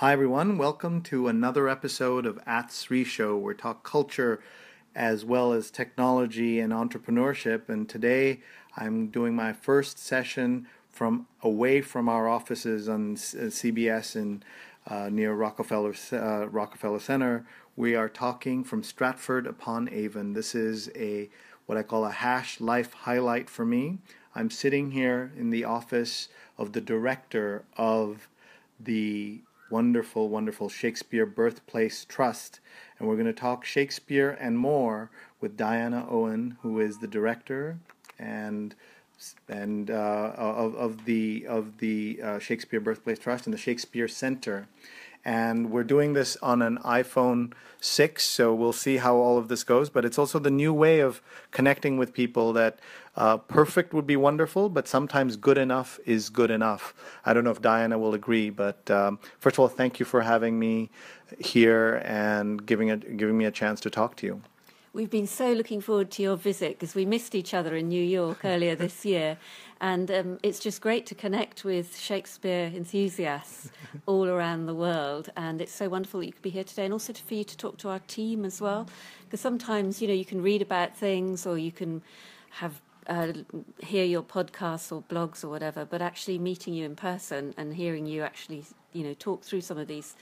Hi everyone, welcome to another episode of At Sree Show, where we talk culture as well as technology and entrepreneurship. And today I'm doing my first session from away from our offices on CBS in near Rockefeller Center. We are talking from Stratford-Upon-Avon. This is what I call a hash life highlight for me. I'm sitting here in the office of the director of the wonderful Shakespeare Birthplace Trust, and we're going to talk Shakespeare and more with Diana Owens, who is the director and of the Shakespeare Birthplace Trust and the Shakespeare Center. And we're doing this on an iPhone 6, so we'll see how all of this goes. But it's also the new way of connecting with people that perfect would be wonderful, but sometimes good enough is good enough. I don't know if Diana will agree, but first of all, thank you for having me here and giving me a chance to talk to you. We've been so looking forward to your visit because we missed each other in New York earlier this year. And it's just great to connect with Shakespeare enthusiasts all around the world. And it's so wonderful that you could be here today, and also for you to talk to our team as well. Because sometimes, you can read about things, or you can have hear your podcasts or blogs or whatever, but actually meeting you in person and hearing you actually, talk through some of these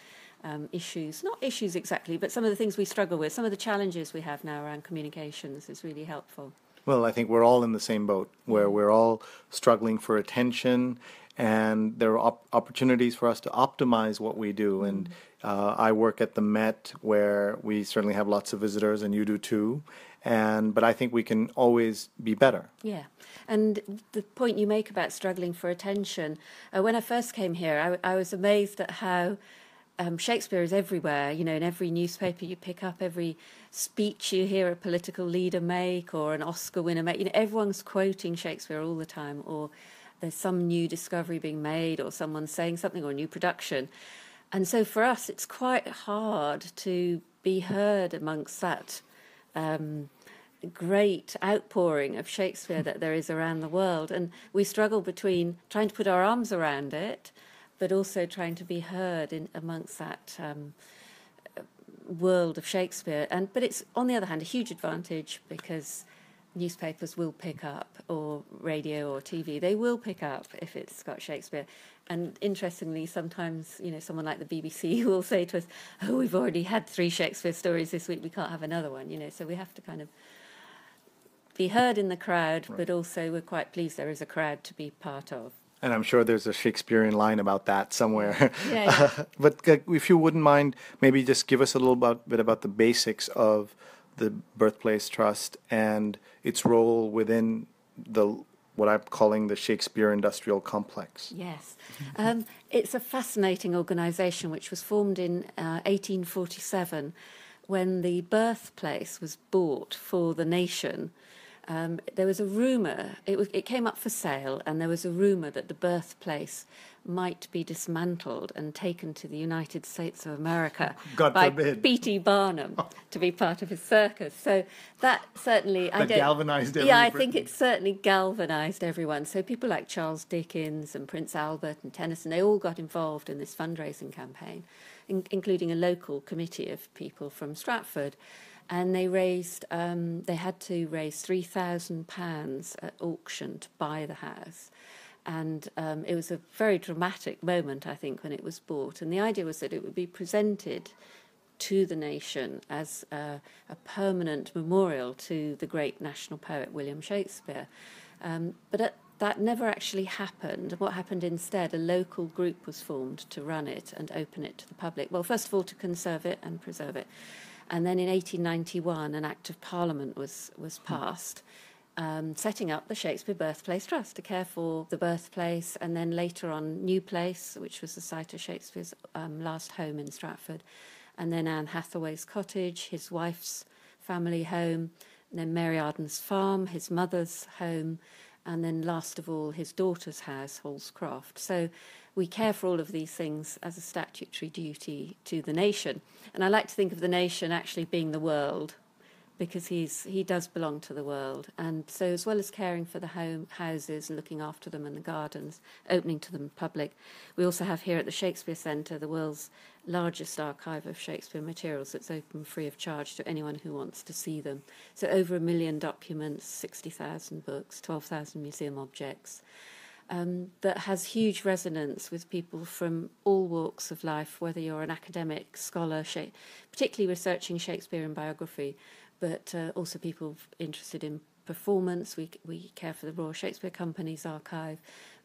issues, not issues exactly, but some of the things we struggle with, some of the challenges we have now around communications is really helpful. Well, I think we're all in the same boat, where we're all struggling for attention, and there are opportunities for us to optimize what we do. And I work at the Met, where we certainly have lots of visitors, and you do too. But I think we can always be better. Yeah. And the point you make about struggling for attention, when I first came here, I was amazed at how Shakespeare is everywhere, in every newspaper you pick up, every speech you hear a political leader make or an Oscar winner make. Everyone's quoting Shakespeare all the time, or there's some new discovery being made, or someone saying something, or a new production. And so for us, it's quite hard to be heard amongst that great outpouring of Shakespeare that there is around the world. And we struggle between trying to put our arms around it, but also trying to be heard amongst that world of Shakespeare. But it's, on the other hand, a huge advantage, because newspapers will pick up, or radio or TV, they will pick up if it's got Shakespeare. And interestingly, sometimes, someone like the BBC will say to us, "Oh, we've already had 3 Shakespeare stories this week, we can't have another one." So we have to kind of be heard in the crowd, right. But also we're quite pleased there is a crowd to be part of. And I'm sure there's a Shakespearean line about that somewhere. Yeah. But if you wouldn't mind, maybe just give us a little bit about the basics of the Birthplace Trust and its role within what I'm calling the Shakespeare industrial complex. Yes. It's a fascinating organisation which was formed in 1847 when the birthplace was bought for the nation. There was a rumour, it came up for sale, and there was a rumour that the birthplace might be dismantled and taken to the United States of America by P.T. Barnum to be part of his circus. So that certainly... galvanised everyone. Yeah, I think it certainly galvanised everyone. So people like Charles Dickens and Prince Albert and Tennyson, they all got involved in this fundraising campaign, including a local committee of people from Stratford. And they had to raise £3,000 at auction to buy the house. And it was a very dramatic moment, I think, when it was bought. And the idea was that it would be presented to the nation as a permanent memorial to the great national poet William Shakespeare. But that never actually happened. What happened instead, a local group was formed to run it and open it to the public. Well, first of all, to conserve it and preserve it. And then in 1891, an Act of Parliament was passed, setting up the Shakespeare Birthplace Trust to care for the birthplace, and then later on New Place, which was the site of Shakespeare's last home in Stratford, and then Anne Hathaway's cottage, his wife's family home, and then Mary Arden's farm, his mother's home, and then last of all his daughter's house, Hall's Croft. So we care for all of these things as a statutory duty to the nation. And I like to think of the nation actually being the world, because he does belong to the world. And so as well as caring for the houses and looking after them and the gardens, opening to the public, we also have here at the Shakespeare Centre the world's largest archive of Shakespeare materials that's open free of charge to anyone who wants to see them. So over 1 million documents, 60,000 books, 12,000 museum objects. That has huge resonance with people from all walks of life, whether you're an academic scholar, particularly researching Shakespearean biography, but also people interested in performance. We care for the Royal Shakespeare Company's archive,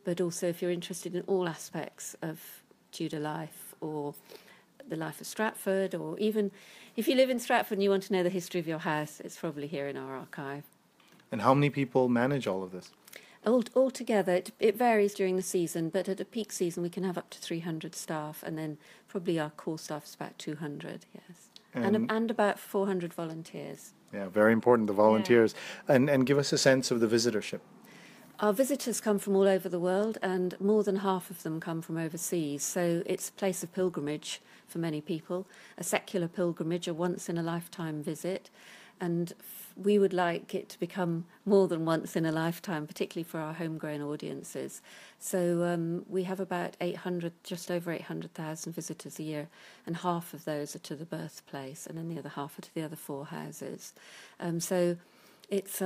but also if you're interested in all aspects of Tudor life or the life of Stratford, or even if you live in Stratford and you want to know the history of your house, it's probably here in our archive. And how many people manage all of this? Altogether, it varies during the season, but at a peak season we can have up to 300 staff, and then probably our core staff is about 200, yes. And about 400 volunteers. Yeah, very important, the volunteers. Yeah. And give us a sense of the visitorship. Our visitors come from all over the world, and more than half of them come from overseas. So it's a place of pilgrimage for many people, a secular pilgrimage, a once-in-a-lifetime visit. And we would like it to become more than once in a lifetime, particularly for our homegrown audiences. So we have about 800, just over 800,000 visitors a year, and half of those are to the birthplace, and then the other half are to the other 4 houses. So it's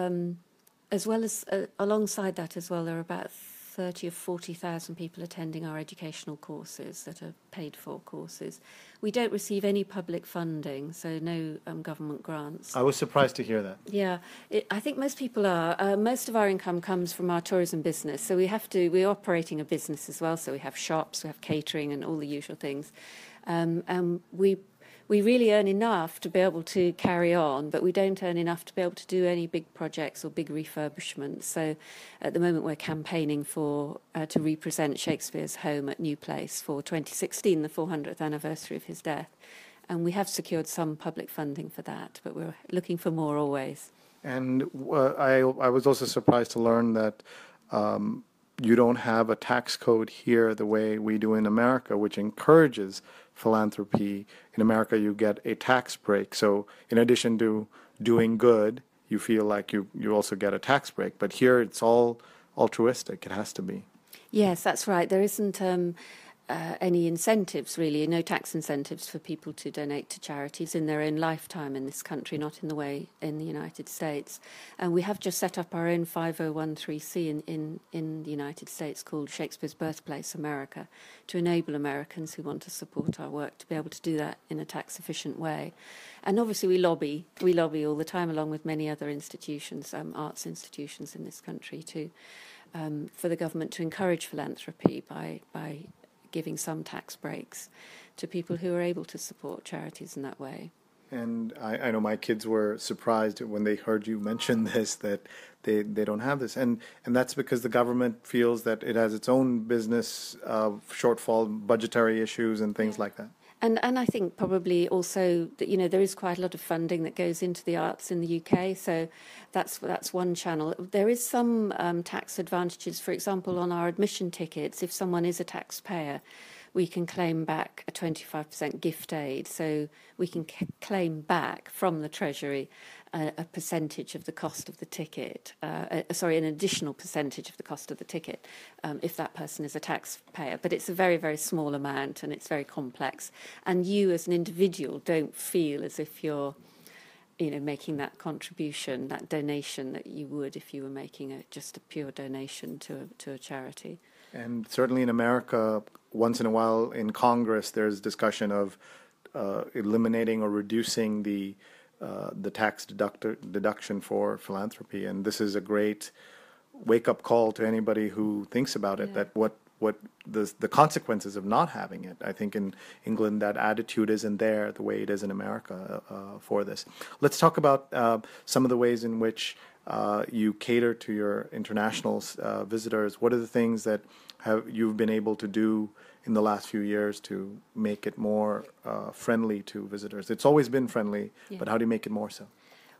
as well as alongside that as well, there are about 30 or 40,000 people attending our educational courses that are paid for courses. We don't receive any public funding, so no government grants. I was surprised to hear that. Yeah, I think most people are. Most of our income comes from our tourism business, so we're operating a business as well, so we have shops, we have catering and all the usual things. And we really earn enough to be able to carry on, but we don't earn enough to be able to do any big projects or big refurbishments. So at the moment we're campaigning to represent Shakespeare's home at New Place for 2016, the 400th anniversary of his death. And we have secured some public funding for that, but we're looking for more always. And I was also surprised to learn that you don't have a tax code here the way we do in America, which encourages philanthropy. In America, you get a tax break. So in addition to doing good, you feel like you also get a tax break. But here it's all altruistic. It has to be. Yes, that's right. There isn't any incentives, really, no tax incentives for people to donate to charities in their own lifetime in this country, not in the way in the United States. And we have just set up our own 5013C in the United States called Shakespeare's Birthplace America, to enable Americans who want to support our work to be able to do that in a tax-efficient way. And obviously we lobby all the time, along with many other institutions, arts institutions in this country, too, for the government to encourage philanthropy by giving some tax breaks to people who are able to support charities in that way. And I know my kids were surprised when they heard you mention this, that they don't have this. And that's because the government feels that it has its own business shortfall, budgetary issues and things like that. And I think probably also that there is quite a lot of funding that goes into the arts in the UK, so that's one channel. There is some tax advantages, for example, on our admission tickets. If someone is a taxpayer, we can claim back a 25% gift aid, so we can claim back from the Treasury a percentage of the cost of the ticket, an additional percentage of the cost of the ticket, if that person is a taxpayer. But it's a very, very small amount, and it's very complex. And you as an individual don't feel as if you're making that contribution, that donation that you would if you were making just a pure donation to a charity. And certainly in America, once in a while in Congress, there's discussion of eliminating or reducing the tax deduction for philanthropy, and this is a great wake-up call to anybody who thinks about it. That what the consequences of not having it. I think in England that attitude isn't there the way it is in America for this. Let's talk about some of the ways in which you cater to your international visitors. What are the things that you've been able to do in the last few years to make it more friendly to visitors? It's always been friendly, but how do you make it more so?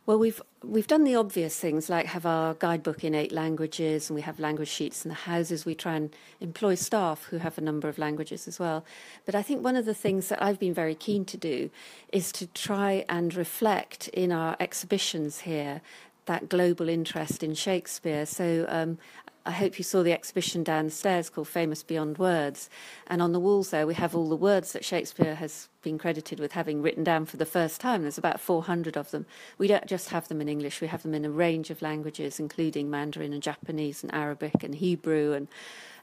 Well, we've done the obvious things, like have our guidebook in 8 languages, and we have language sheets in the houses. We try and employ staff who have a number of languages as well. But I think one of the things that I've been very keen to do is to try and reflect in our exhibitions here that global interest in Shakespeare. So I hope you saw the exhibition downstairs called Famous Beyond Words. And on the walls there, we have all the words that Shakespeare has been credited with having written down for the first time. There's about 400 of them. We don't just have them in English. We have them in a range of languages, including Mandarin and Japanese and Arabic and Hebrew and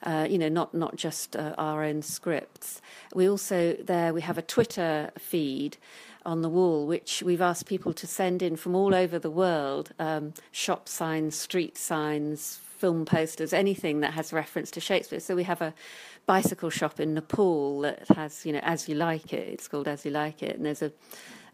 not just our own scripts. We also, we have a Twitter feed on the wall, which we've asked people to send in from all over the world, shop signs, street signs, film posters, anything that has reference to Shakespeare. So we have a bicycle shop in Nepal that has, As You Like It. It's called As You Like It. And there's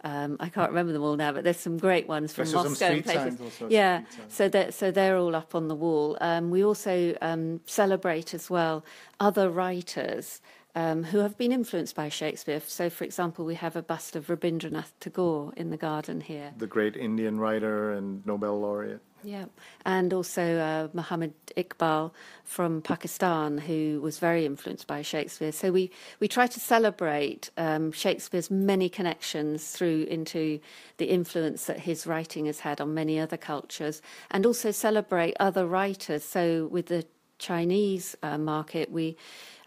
I can't remember them all now, but there's some great ones from Moscow and places. Yeah, so they're all up on the wall. We also celebrate as well other writers who have been influenced by Shakespeare. So, for example, we have a bust of Rabindranath Tagore in the garden here. The great Indian writer and Nobel laureate. Yeah, and also Muhammad Iqbal from Pakistan, who was very influenced by Shakespeare. So we try to celebrate Shakespeare's many connections through into the influence that his writing has had on many other cultures, and also celebrate other writers. So with the Chinese market,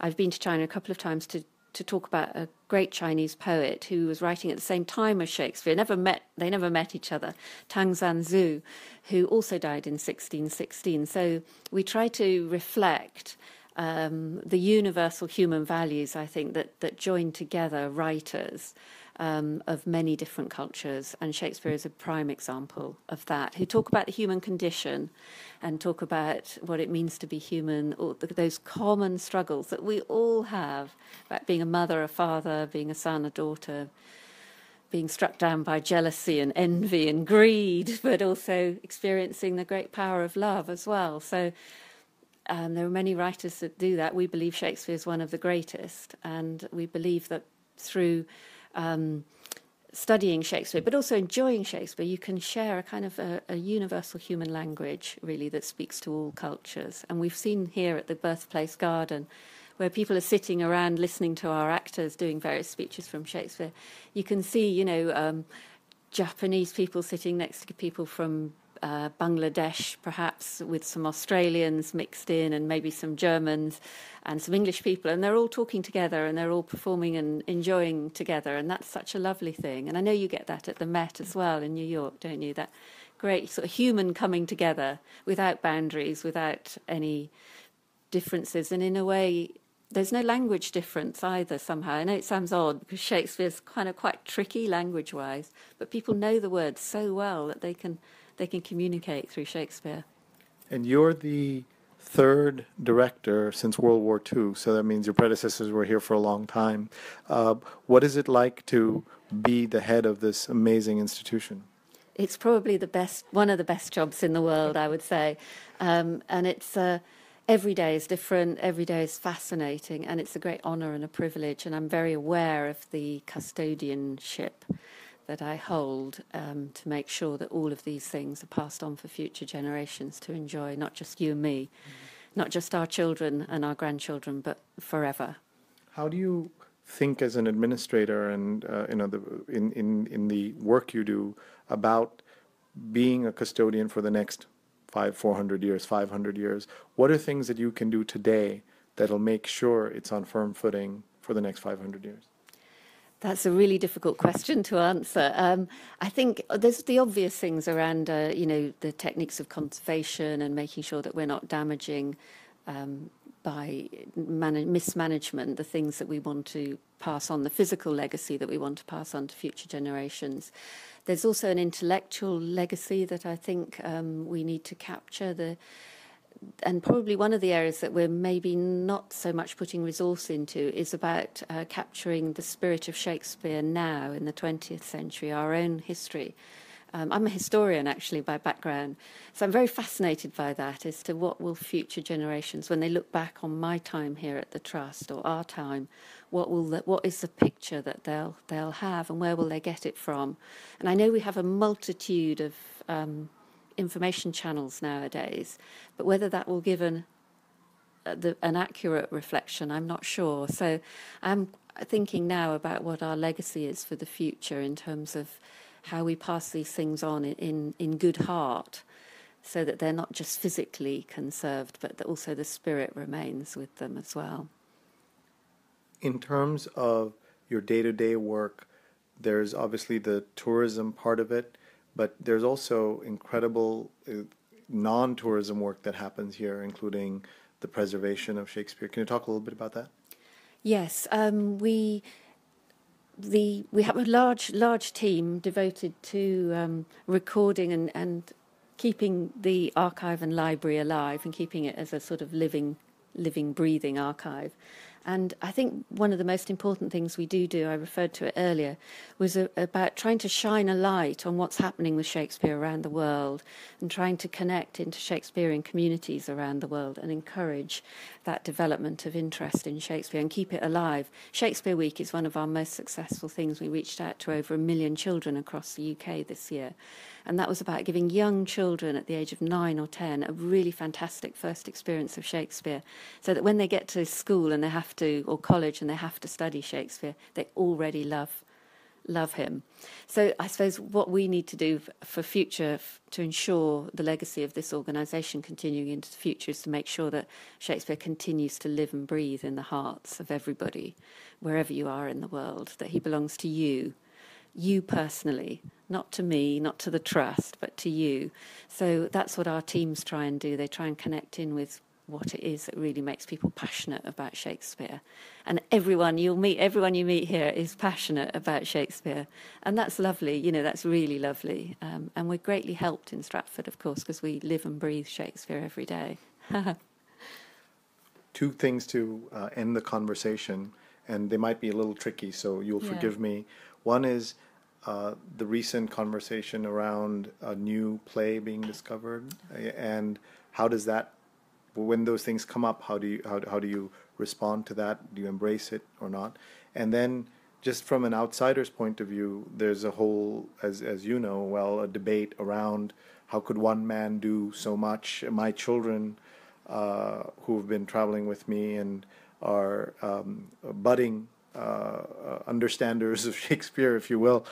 I've been to China a couple of times to talk about a great Chinese poet who was writing at the same time as Shakespeare. They never met each other, Tang Zhanzu, who also died in 1616. So we try to reflect the universal human values, I think, that join together writers of many different cultures, and Shakespeare is a prime example of that, who talk about the human condition and talk about what it means to be human, or those common struggles that we all have about being a mother, a father, being a son, a daughter, being struck down by jealousy and envy and greed, but also experiencing the great power of love as well. So there are many writers that do that. We believe Shakespeare is one of the greatest, and we believe that through studying Shakespeare, but also enjoying Shakespeare, you can share a kind of a universal human language, really, that speaks to all cultures. And we've seen here at the Birthplace Garden, where people are sitting around listening to our actors doing various speeches from Shakespeare, you can see, Japanese people sitting next to people from Bangladesh, perhaps, with some Australians mixed in, and maybe some Germans and some English people, and they're all talking together and they're all performing and enjoying together, and that's such a lovely thing. And I know you get that at the Met as well in New York, don't you? That great sort of human coming together without boundaries, without any differences, and in a way there's no language difference either somehow. I know it sounds odd because Shakespeare's kind of quite tricky language-wise, but people know the words so well that they can communicate through Shakespeare. And you're the third director since World War II, so that means your predecessors were here for a long time. What is it like to be the head of this amazing institution? It's probably one of the best jobs in the world, I would say. And it's every day is different, every day is fascinating, and it's a great honour and a privilege, and I'm very aware of the custodianship that I hold to make sure that all of these things are passed on for future generations to enjoy, not just you and me, not just our children and our grandchildren, but forever. How do you think as an administrator and in the work you do about being a custodian for the next 400 years, 500 years? What are things that you can do today that'll make sure it's on firm footing for the next 500 years? That's a really difficult question to answer. I think there's the obvious things around, the techniques of conservation and making sure that we're not damaging by mismanagement the things that we want to pass on, the physical legacy that we want to pass on to future generations. There's also an intellectual legacy that I think we need to capture. And probably one of the areas that we're maybe not so much putting resource into is about capturing the spirit of Shakespeare now in the 20th century, our own history. I'm a historian, actually, by background, so I'm very fascinated by that as to what will future generations, when they look back on my time here at the Trust or our time, what is the picture that they'll have, and where will they get it from? And I know we have a multitude of information channels nowadays, but whether that will give an accurate reflection, I'm not sure. So I'm thinking now about what our legacy is for the future in terms of how we pass these things on in good heart, so that they're not just physically conserved, but that also the spirit remains with them as well. In terms of your day-to-day work, there's obviously the tourism part of it, but there's also incredible non-tourism work that happens here, including the preservation of Shakespeare. Can you talk a little bit about that? Yes, we have a large team devoted to recording and keeping the archive and library alive, and keeping it as a sort of living, breathing archive. And I think one of the most important things we do, I referred to it earlier, was about trying to shine a light on what's happening with Shakespeare around the world, and trying to connect into Shakespearean communities around the world and encourage that development of interest in Shakespeare and keep it alive. Shakespeare Week is one of our most successful things. We reached out to over 1 million children across the UK this year. And that was about giving young children at the age of 9 or 10 a really fantastic first experience of Shakespeare, so that when they get to school and they have to, or college, and they have to study Shakespeare, they already love him. So I suppose what we need to do for future, to ensure the legacy of this organisation continuing into the future, is to make sure that Shakespeare continues to live and breathe in the hearts of everybody, wherever you are in the world, that he belongs to you personally, not to me, not to the Trust, but to you. So that's what our teams try and do. They try and connect in with what it is that really makes people passionate about Shakespeare. And everyone you meet here is passionate about Shakespeare. And that's lovely, that's really lovely. And we're greatly helped in Stratford, of course, because we live and breathe Shakespeare every day. Two things to end the conversation, and they might be a little tricky, so you'll forgive me. One is the recent conversation around a new play being discovered, and how does that, when those things come up, how do you respond to that? Do you embrace it or not? And then, just from an outsider's point of view, there's a whole, as you know well, a debate around how could one man do so much. My children, who have been traveling with me and are budding understanders of Shakespeare, if you will,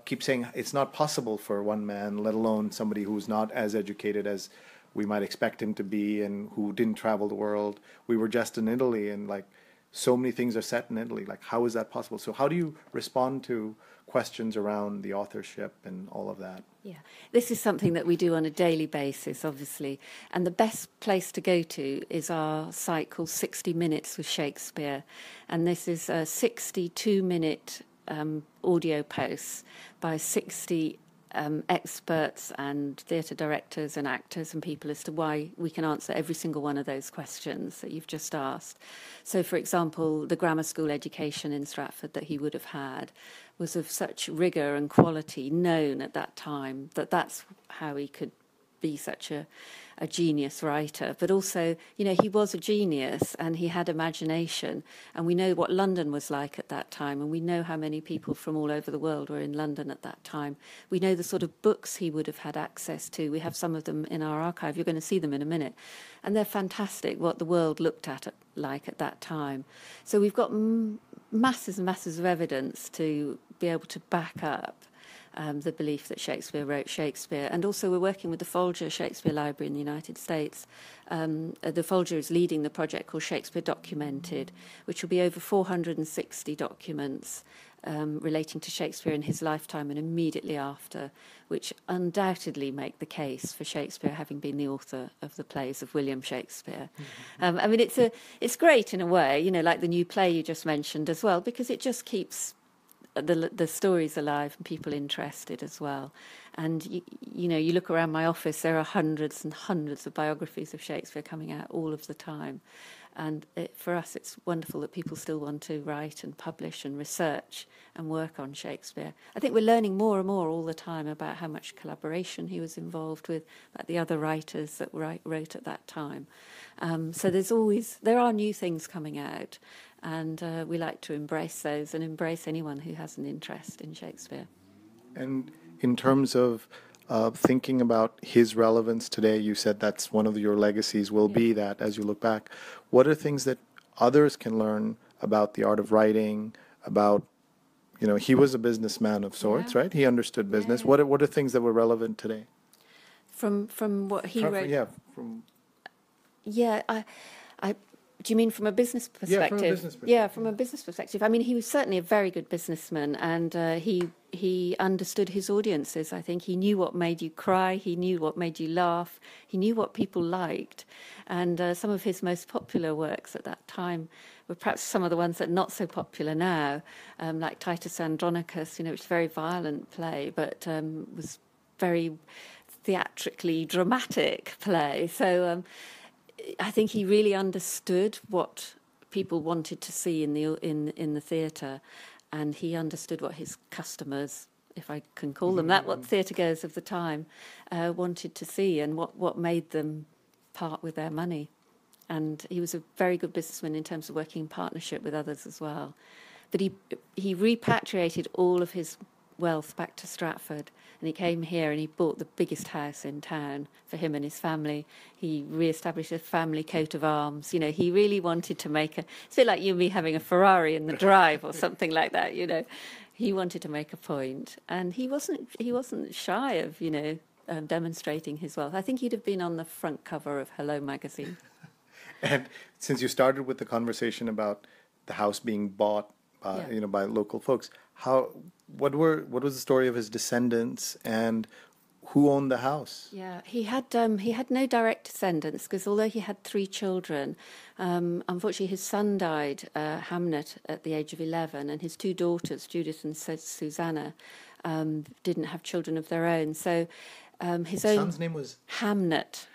keep saying it's not possible for one man, let alone somebody who's not as educated as we might expect him to be, and who didn't travel the world. We were just in Italy, and so many things are set in Italy. How is that possible? So how do you respond to questions around the authorship and all of that? Yeah, this is something that we do on a daily basis, obviously. And the best place to go to is our site called 60 Minutes with Shakespeare. And this is a 62-minute audio posts by 60 experts and theatre directors and actors and people as to why we can answer every single one of those questions that you've just asked. So, for example, the grammar school education in Stratford that he would have had was of such rigour and quality, known at that time, that that's how he could be such a genius writer. But also, he was a genius and he had imagination, and we know what London was like at that time, and we know how many people from all over the world were in London at that time. We know the sort of books he would have had access to. We have some of them in our archive. You're going to see them in a minute. And they're fantastic, what the world looked at like at that time. So we've got masses and masses of evidence to be able to back up the belief that Shakespeare wrote Shakespeare. And also we're working with the Folger Shakespeare Library in the United States. The Folger is leading the project called Shakespeare Documented, which will be over 460 documents relating to Shakespeare in his lifetime and immediately after, which undoubtedly make the case for Shakespeare having been the author of the plays of William Shakespeare. Mm-hmm. It's great in a way, like the new play you just mentioned as well, because it just keeps the stories alive and people interested as well. And you look around my office, there are hundreds and hundreds of biographies of Shakespeare coming out all of the time. And for us, it's wonderful that people still want to write and publish and research and work on Shakespeare. I think we're learning more and more all the time about how much collaboration he was involved with, about the other writers that wrote at that time. So there are new things coming out, and we like to embrace those and embrace anyone who has an interest in Shakespeare. And in terms of thinking about his relevance today, you said that's one of your legacies will be that as you look back. What are things that others can learn about the art of writing, about, he was a businessman of sorts, right? He understood business. Yeah. What are things that were relevant today? From what he wrote? Do you mean from a business perspective? Yeah, from a business perspective. Yeah, from a business perspective. I mean, he was certainly a very good businessman, and he understood his audiences. I think he knew what made you cry, he knew what made you laugh, he knew what people liked. And some of his most popular works at that time were perhaps some of the ones that are not so popular now, like Titus Andronicus, which is a very violent play, but was very theatrically dramatic play. So I think he really understood what people wanted to see in the theatre, and he understood what his customers, if I can call them that, what theatregoers of the time wanted to see, and what made them part with their money. And he was a very good businessman in terms of working in partnership with others as well. But he repatriated all of his wealth back to Stratford, and he came here and he bought the biggest house in town for him and his family. He re-established a family coat of arms. He really wanted to it's a bit like you and me having a Ferrari in the drive or something like that. He wanted to make a point, and he wasn't shy of demonstrating his wealth. I think he'd have been on the front cover of Hello magazine. And since you started with the conversation about the house being bought by local folks, what was the story of his descendants, and who owned the house? Yeah, he had no direct descendants, because although he had 3 children, unfortunately his son died, Hamnet, at the age of 11, and his 2 daughters, Judith and Susanna, didn't have children of their own. So his son's name was Hamnet.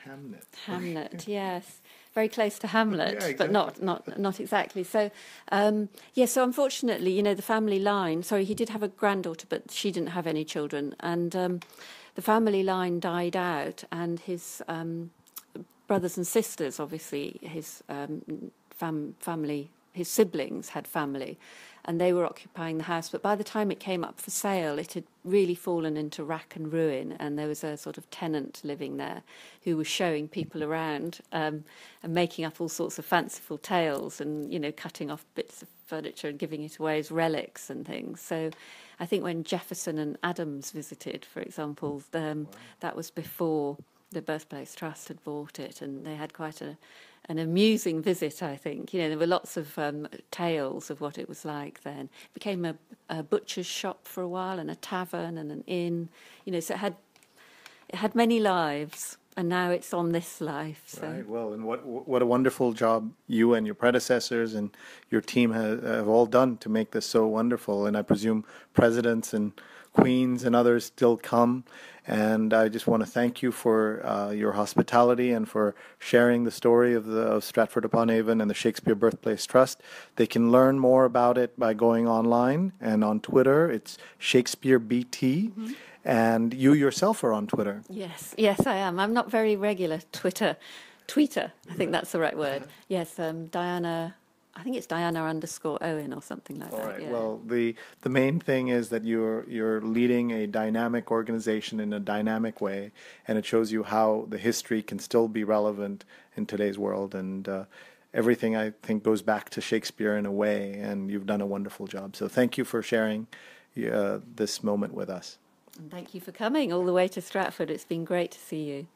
Hamnet, yes. Very close to Hamlet, yeah, exactly. But not exactly. So, so unfortunately, the family line, he did have a granddaughter, but she didn't have any children. And the family line died out, and his brothers and sisters, obviously, his family, his siblings had family, and they were occupying the house. But by the time it came up for sale, it had really fallen into rack and ruin, and there was a sort of tenant living there who was showing people around and making up all sorts of fanciful tales and, cutting off bits of furniture and giving it away as relics and things. So I think when Jefferson and Adams visited, for example, that was before the Birthplace Trust had bought it, and they had quite an amusing visit, I think. There were lots of tales of what it was like then. It became a butcher's shop for a while, and a tavern and an inn. So it had many lives, and now it's on this life. So. Right. Well, and what a wonderful job you and your predecessors and your team have all done to make this so wonderful. And I presume presidents and queens and others still come. And I just want to thank you for your hospitality and for sharing the story of Stratford-Upon-Avon and the Shakespeare Birthplace Trust. They can learn more about it by going online, and on Twitter it's Shakespeare BT. Mm-hmm. And you yourself are on Twitter. Yes, I am. I'm not very regular tweeter. I think that's the right word. Yes, Diana. I think it's Diana_Owen or something like that. All right. Yeah. Well, the main thing is that you're leading a dynamic organization in a dynamic way, and it shows you how the history can still be relevant in today's world. And everything, I think, goes back to Shakespeare in a way, and you've done a wonderful job. So thank you for sharing this moment with us. And thank you for coming all the way to Stratford. It's been great to see you.